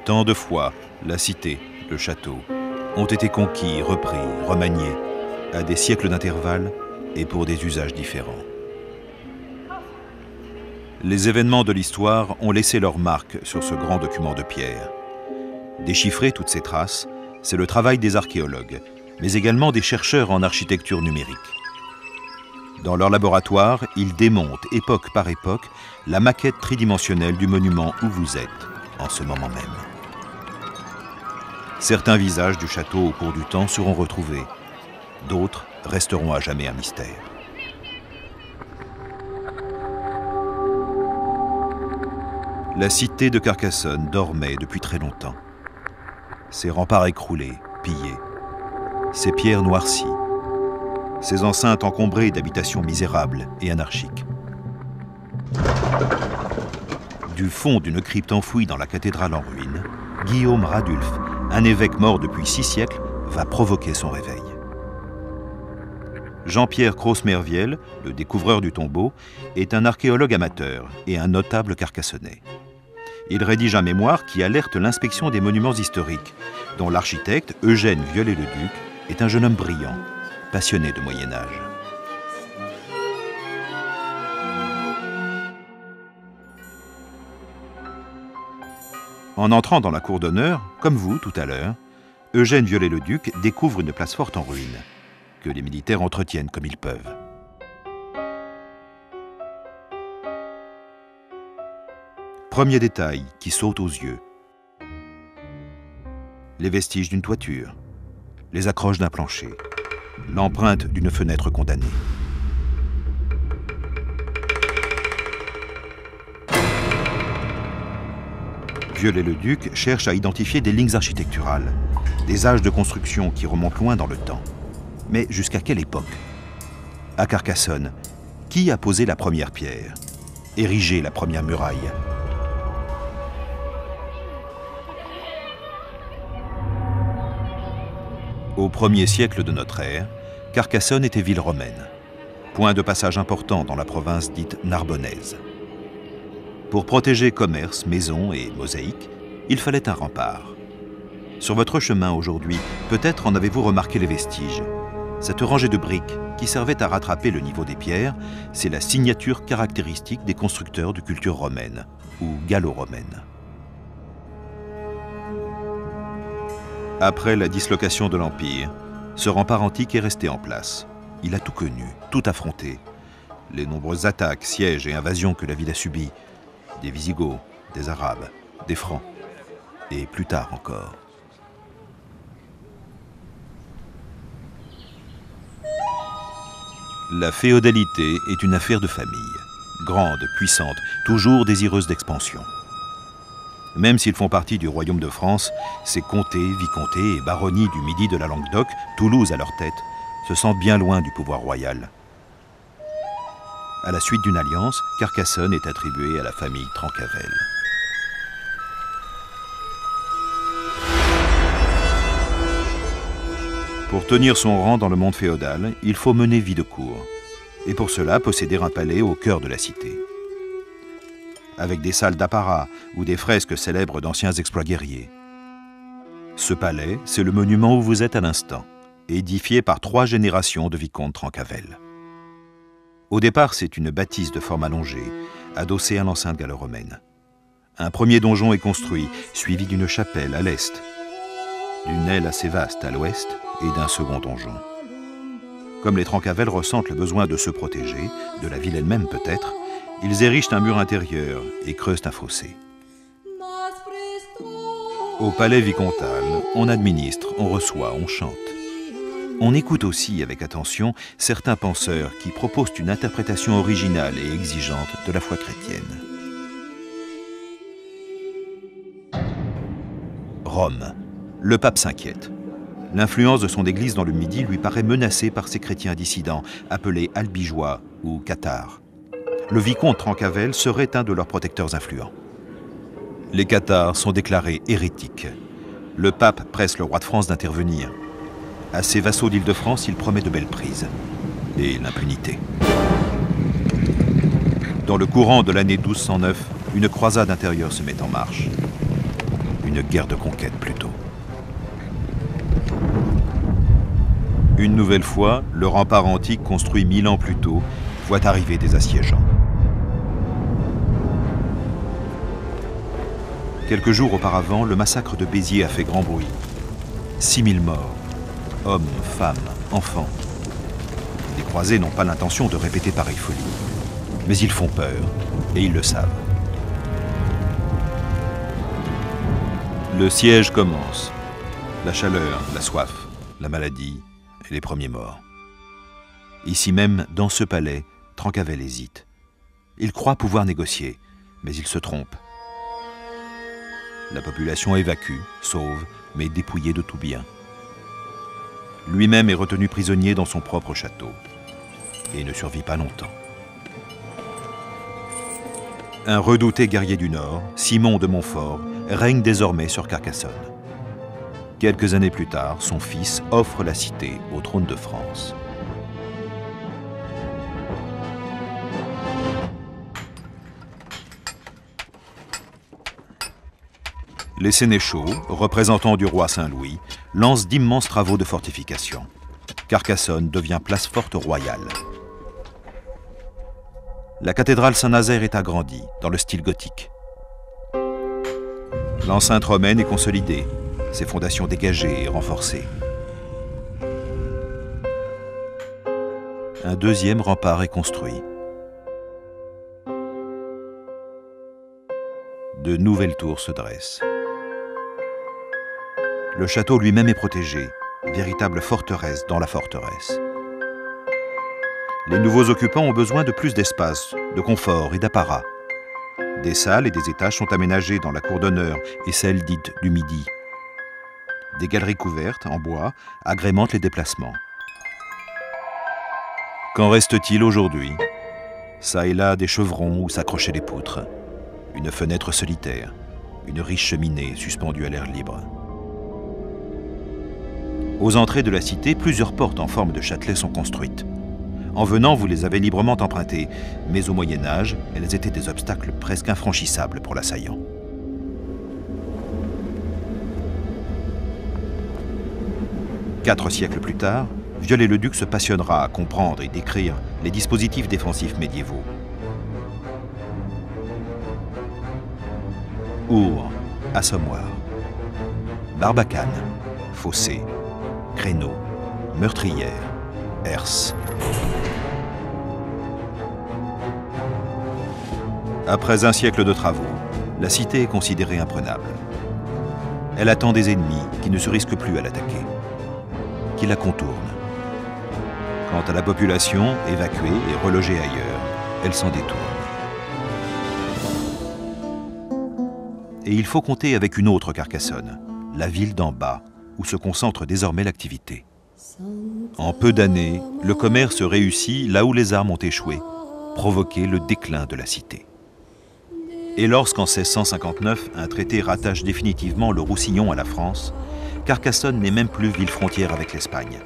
Tant de fois, la cité, le château, ont été conquis, repris, remaniés, à des siècles d'intervalle et pour des usages différents. Les événements de l'histoire ont laissé leur marque sur ce grand document de pierre. Déchiffrer toutes ces traces, c'est le travail des archéologues, mais également des chercheurs en architecture numérique. Dans leur laboratoire, ils démontent, époque par époque, la maquette tridimensionnelle du monument où vous êtes, en ce moment même. Certains visages du château au cours du temps seront retrouvés. D'autres resteront à jamais un mystère. La cité de Carcassonne dormait depuis très longtemps. Ses remparts écroulés, pillés, ses pierres noircies, ses enceintes encombrées d'habitations misérables et anarchiques. Du fond d'une crypte enfouie dans la cathédrale en ruine, Guillaume Radulf, un évêque mort depuis 6 siècles, va provoquer son réveil. Jean-Pierre Cros-Merviel, le découvreur du tombeau, est un archéologue amateur et un notable carcassonnais. Il rédige un mémoire qui alerte l'inspection des monuments historiques, dont l'architecte Eugène Viollet-le-Duc est un jeune homme brillant, passionné de Moyen-Âge. En entrant dans la cour d'honneur, comme vous tout à l'heure, Eugène Viollet-le-Duc découvre une place forte en ruine, que les militaires entretiennent comme ils peuvent. Premier détail qui saute aux yeux. Les vestiges d'une toiture, les accroches d'un plancher, l'empreinte d'une fenêtre condamnée. Viollet-le-Duc cherche à identifier des lignes architecturales, des âges de construction qui remontent loin dans le temps. Mais jusqu'à quelle époque? À Carcassonne, qui a posé la première pierre, érigé la première muraille? Au 1er siècle de notre ère, Carcassonne était ville romaine, point de passage important dans la province dite narbonnaise. Pour protéger commerces, maisons et mosaïques, il fallait un rempart. Sur votre chemin aujourd'hui, peut-être en avez-vous remarqué les vestiges. Cette rangée de briques qui servait à rattraper le niveau des pierres, c'est la signature caractéristique des constructeurs de culture romaine ou gallo-romaine. Après la dislocation de l'Empire, ce rempart antique est resté en place. Il a tout connu, tout affronté. Les nombreuses attaques, sièges et invasions que la ville a subies, des Visigoths, des Arabes, des Francs, et plus tard encore. La féodalité est une affaire de famille, grande, puissante, toujours désireuse d'expansion. Même s'ils font partie du royaume de France, ces comtés, vicomtés et baronnies du midi de la Languedoc, Toulouse à leur tête, se sentent bien loin du pouvoir royal. À la suite d'une alliance, Carcassonne est attribuée à la famille Trencavel. Pour tenir son rang dans le monde féodal, il faut mener vie de cour. Et pour cela, posséder un palais au cœur de la cité. Avec des salles d'apparat ou des fresques célèbres d'anciens exploits guerriers. Ce palais, c'est le monument où vous êtes à l'instant, édifié par 3 générations de vicomtes Trencavel. Au départ, c'est une bâtisse de forme allongée, adossée à l'enceinte gallo-romaine. Un premier donjon est construit, suivi d'une chapelle à l'est, d'une aile assez vaste à l'ouest et d'un second donjon. Comme les Trencavel ressentent le besoin de se protéger, de la ville elle-même peut-être, ils érigent un mur intérieur et creusent un fossé. Au palais vicomtal, on administre, on reçoit, on chante. On écoute aussi avec attention certains penseurs qui proposent une interprétation originale et exigeante de la foi chrétienne. Rome. Le pape s'inquiète. L'influence de son église dans le Midi lui paraît menacée par ces chrétiens dissidents, appelés albigeois ou cathares. Le vicomte Trencavel serait un de leurs protecteurs influents. Les cathares sont déclarés hérétiques. Le pape presse le roi de France d'intervenir. À ses vassaux d'Île-de-France, il promet de belles prises et l'impunité. Dans le courant de l'année 1209, une croisade intérieure se met en marche. une guerre de conquête plutôt. Une nouvelle fois, le rempart antique construit 1000 ans plus tôt voit arriver des assiégeants. Quelques jours auparavant, le massacre de Béziers a fait grand bruit. 6000 morts, hommes, femmes, enfants. Les croisés n'ont pas l'intention de répéter pareille folie. Mais ils font peur, et ils le savent. Le siège commence. La chaleur, la soif, la maladie et les premiers morts. Ici même, dans ce palais, Trencavel hésite. Il croit pouvoir négocier, mais il se trompe. La population évacue, sauve, mais dépouillée de tout bien. Lui-même est retenu prisonnier dans son propre château et ne survit pas longtemps. Un redouté guerrier du Nord, Simon de Montfort, règne désormais sur Carcassonne. Quelques années plus tard, son fils offre la cité au trône de France. Les sénéchaux, représentants du roi Saint-Louis, lancent d'immenses travaux de fortification. Carcassonne devient place forte royale. La cathédrale Saint-Nazaire est agrandie, dans le style gothique. L'enceinte romaine est consolidée, ses fondations dégagées et renforcées. Un deuxième rempart est construit. De nouvelles tours se dressent. Le château lui-même est protégé, véritable forteresse dans la forteresse. Les nouveaux occupants ont besoin de plus d'espace, de confort et d'apparat. Des salles et des étages sont aménagés dans la cour d'honneur et celle dite du Midi. Des galeries couvertes, en bois, agrémentent les déplacements. Qu'en reste-t-il aujourd'hui? Ça et là des chevrons où s'accrochaient les poutres. Une fenêtre solitaire, une riche cheminée suspendue à l'air libre. Aux entrées de la cité, plusieurs portes en forme de châtelet sont construites. En venant, vous les avez librement empruntées, mais au Moyen-Âge, elles étaient des obstacles presque infranchissables pour l'assaillant. Quatre siècles plus tard, Viollet-le-Duc se passionnera à comprendre et décrire les dispositifs défensifs médiévaux. Our, assommoir, barbacane, fossé, créneau, meurtrière, herse. Après un siècle de travaux, la cité est considérée imprenable. Elle attend des ennemis qui ne se risquent plus à l'attaquer, qui la contournent. Quant à la population, évacuée et relogée ailleurs, elle s'en détourne. Et il faut compter avec une autre Carcassonne, la ville d'en bas, où se concentre désormais l'activité. En peu d'années, le commerce réussit là où les armes ont échoué, provoqué le déclin de la cité. Et lorsqu'en 1659, un traité rattache définitivement le Roussillon à la France, Carcassonne n'est même plus ville frontière avec l'Espagne.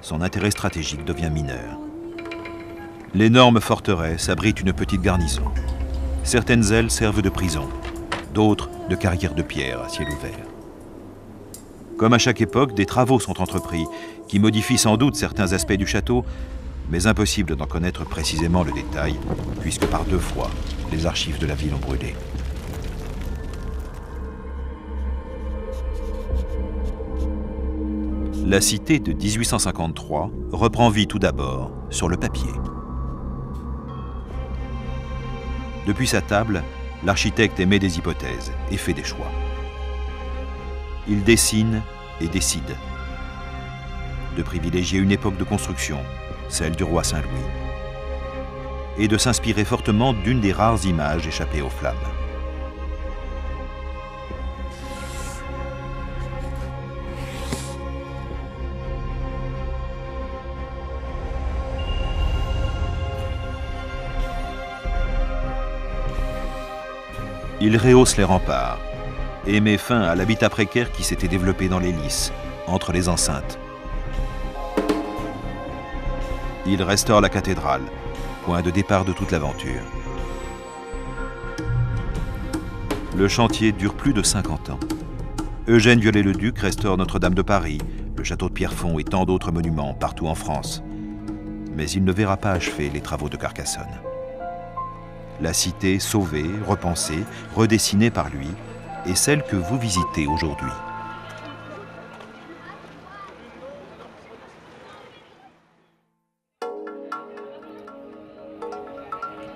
Son intérêt stratégique devient mineur. L'énorme forteresse abrite une petite garnison. Certaines ailes servent de prison, d'autres de carrières de pierre à ciel ouvert. Comme à chaque époque, des travaux sont entrepris qui modifient sans doute certains aspects du château, mais impossible d'en connaître précisément le détail, puisque par 2 fois, les archives de la ville ont brûlé. La cité de 1853 reprend vie tout d'abord sur le papier. Depuis sa table, l'architecte émet des hypothèses et fait des choix. Il dessine et décide de privilégier une époque de construction, celle du roi Saint-Louis, et de s'inspirer fortement d'une des rares images échappées aux flammes. Il rehausse les remparts et met fin à l'habitat précaire qui s'était développé dans les lys, entre les enceintes. Il restaure la cathédrale, point de départ de toute l'aventure. Le chantier dure plus de 50 ans. Eugène Viollet-le-Duc restaure Notre-Dame de Paris, le château de Pierrefonds et tant d'autres monuments partout en France. Mais il ne verra pas achever les travaux de Carcassonne. La cité sauvée, repensée, redessinée par lui, est celle que vous visitez aujourd'hui.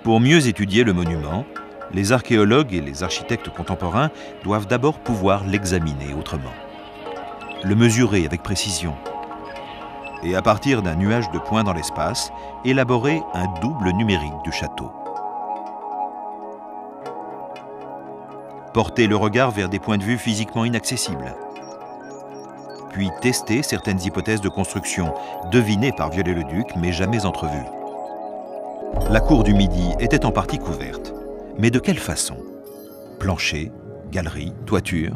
Pour mieux étudier le monument, les archéologues et les architectes contemporains doivent d'abord pouvoir l'examiner autrement, le mesurer avec précision, et à partir d'un nuage de points dans l'espace, élaborer un double numérique du château. Porter le regard vers des points de vue physiquement inaccessibles, puis tester certaines hypothèses de construction, devinées par Viollet-le-Duc mais jamais entrevues. La cour du Midi était en partie couverte. Mais de quelle façon? Plancher, galerie, toiture?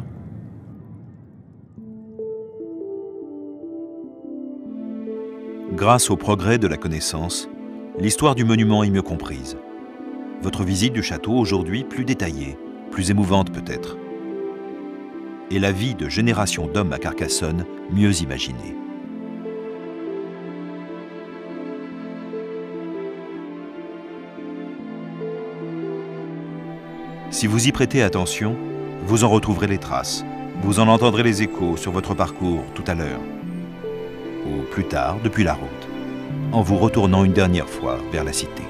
Grâce au progrès de la connaissance, l'histoire du monument est mieux comprise. Votre visite du château aujourd'hui plus détaillée, plus émouvante peut-être. Et la vie de générations d'hommes à Carcassonne mieux imaginée. Si vous y prêtez attention, vous en retrouverez les traces. Vous en entendrez les échos sur votre parcours tout à l'heure. Ou plus tard, depuis la route, en vous retournant une dernière fois vers la cité.